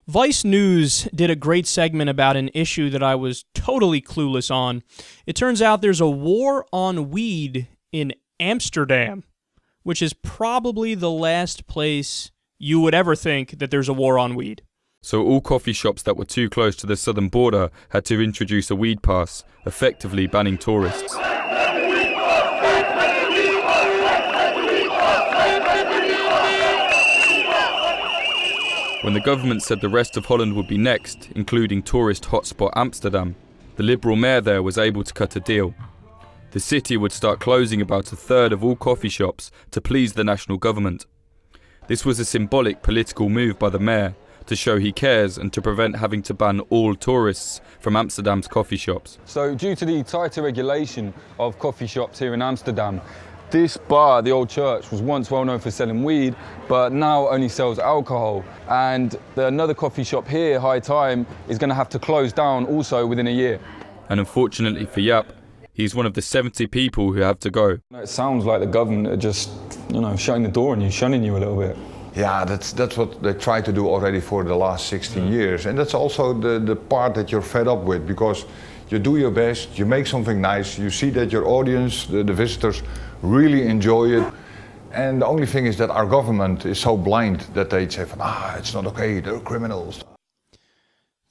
Vice News did a great segment about an issue that I was totally clueless on. It turns out there's a war on weed in Amsterdam, which is probably the last place you would ever think that there's a war on weed. So all coffee shops that were too close to the southern border had to introduce a weed pass, effectively banning tourists. When the government said the rest of Holland would be next, including tourist hotspot Amsterdam, the Liberal mayor there was able to cut a deal. The city would start closing about a third of all coffee shops to please the national government. This was a symbolic political move by the mayor to show he cares and to prevent having to ban all tourists from Amsterdam's coffee shops. So due to the tighter regulation of coffee shops here in Amsterdam, this bar, the Old Church, was once well known for selling weed, but now only sells alcohol. And another coffee shop here, High Time, is going to have to close down also within a year. And unfortunately for Jaap, he's one of the 70 people who have to go. It sounds like the government are just, shutting the door on you, shunning you a little bit. Yeah, that's what they try to do already for the last 16 years. And that's also the part that you're fed up with, because you do your best, you make something nice, you see that your audience, the visitors, really enjoy it. And the only thing is that our government is so blind that they say, it's not okay, they're criminals.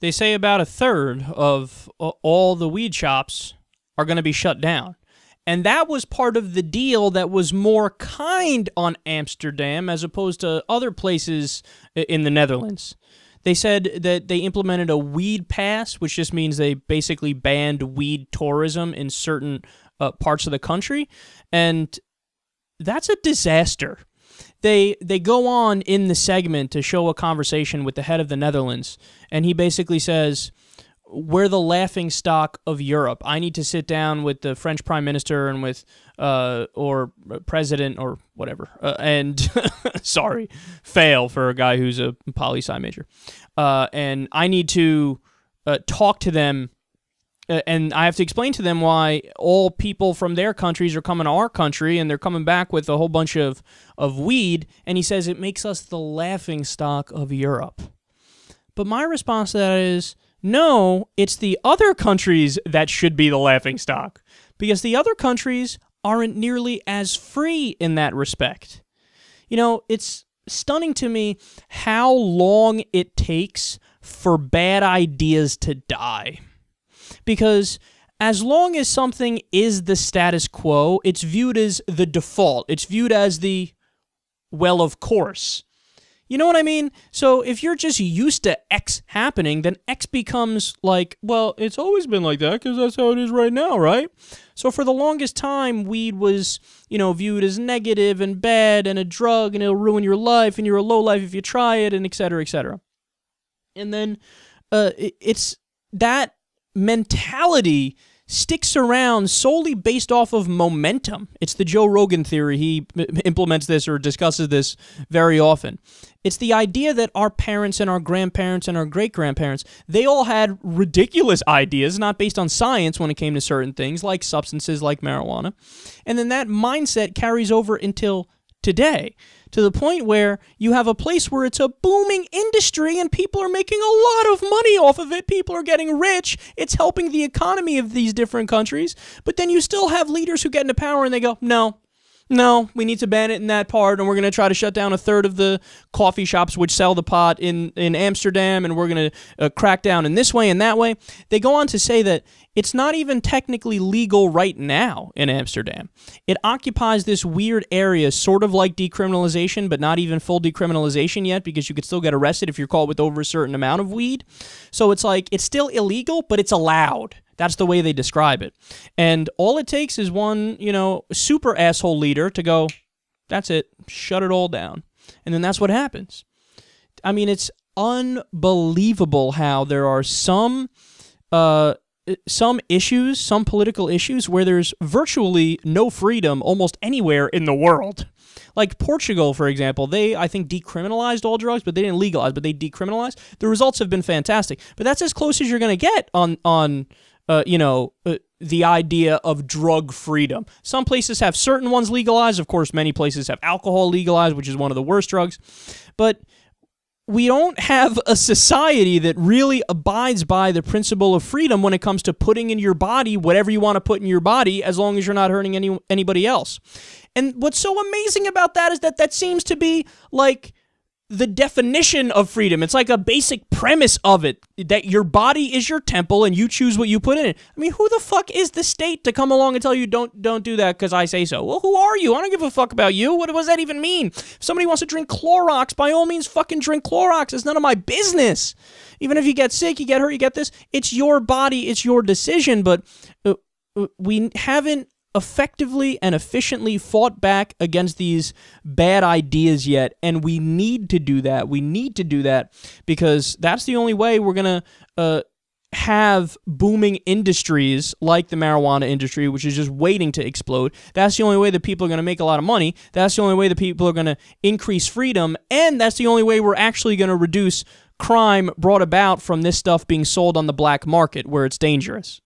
They say about a third of all the weed shops are going to be shut down. And that was part of the deal that was more kind on Amsterdam as opposed to other places in the Netherlands. They said that they implemented a weed pass, which just means they basically banned weed tourism in certain parts of the country, and that's a disaster. They go on in the segment to show a conversation with the head of the Netherlands, and he basically says, we're the laughingstock of Europe. I need to sit down with the French Prime Minister and with, or President or whatever, and, sorry, fail for a guy who's a poli-sci major. And I need to talk to them, and I have to explain to them why all people from their countries are coming to our country, and they're coming back with a whole bunch of weed, and he says it makes us the laughingstock of Europe. But my response to that is, no, it's the other countries that should be the laughingstock, because the other countries aren't nearly as free in that respect. It's stunning to me how long it takes for bad ideas to die. Because as long as something is the status quo, it's viewed as the default. It's viewed as the, well, of course. You know what I mean? So if you're just used to X happening, then X becomes like, well, it's always been like that because that's how it is right now, right? So for the longest time, weed was, viewed as negative and bad and a drug and it'll ruin your life and you're a low life if you try it and et cetera, et cetera. And then it's that mentality sticks around solely based off of momentum. It's the Joe Rogan theory. He implements this or discusses this very often. It's the idea that our parents and our grandparents and our great-grandparents, they all had ridiculous ideas, not based on science when it came to certain things, like substances like marijuana. And then that mindset carries over until today, to the point where you have a place where it's a booming industry and people are making a lot of money off of it. People are getting rich. It's helping the economy of these different countries. But then you still have leaders who get into power and they go, no, we need to ban it in that part, and we're going to try to shut down a third of the coffee shops which sell the pot in Amsterdam, and we're going to crack down in this way and that way. They go on to say that it's not even technically legal right now in Amsterdam. It occupies this weird area, sort of like decriminalization, but not even full decriminalization yet, because you could still get arrested if you're caught with over a certain amount of weed. So it's like, it's still illegal, but it's allowed. That's the way they describe it. And all it takes is one, super asshole leader to go, that's it, shut it all down. And then that's what happens. I mean, it's unbelievable how there are some issues, some political issues, where there's virtually no freedom almost anywhere in the world. Like Portugal, for example, they, I think, decriminalized all drugs, but they didn't legalize, but they decriminalized. The results have been fantastic. But that's as close as you're going to get on the idea of drug freedom. Some places have certain ones legalized. Of course, many places have alcohol legalized, which is one of the worst drugs. But we don't have a society that really abides by the principle of freedom when it comes to putting in your body whatever you want to put in your body, as long as you're not hurting anybody else. And what's so amazing about that is that seems to be like the definition of freedom. It's like a basic premise of it, that your body is your temple and you choose what you put in it. I mean, who the fuck is the state to come along and tell you don't do that because I say so? Well, who are you? I don't give a fuck about you. What does that even mean? If somebody wants to drink Clorox, by all means fucking drink Clorox. It's none of my business. Even if you get sick, you get hurt, you get this, it's your body, it's your decision. But we haven't effectively and efficiently fought back against these bad ideas yet, and we need to do that. We need to do that because that's the only way we're going to have booming industries like the marijuana industry, which is just waiting to explode. That's the only way that people are going to make a lot of money. That's the only way that people are going to increase freedom, and that's the only way we're actually going to reduce crime brought about from this stuff being sold on the black market where it's dangerous.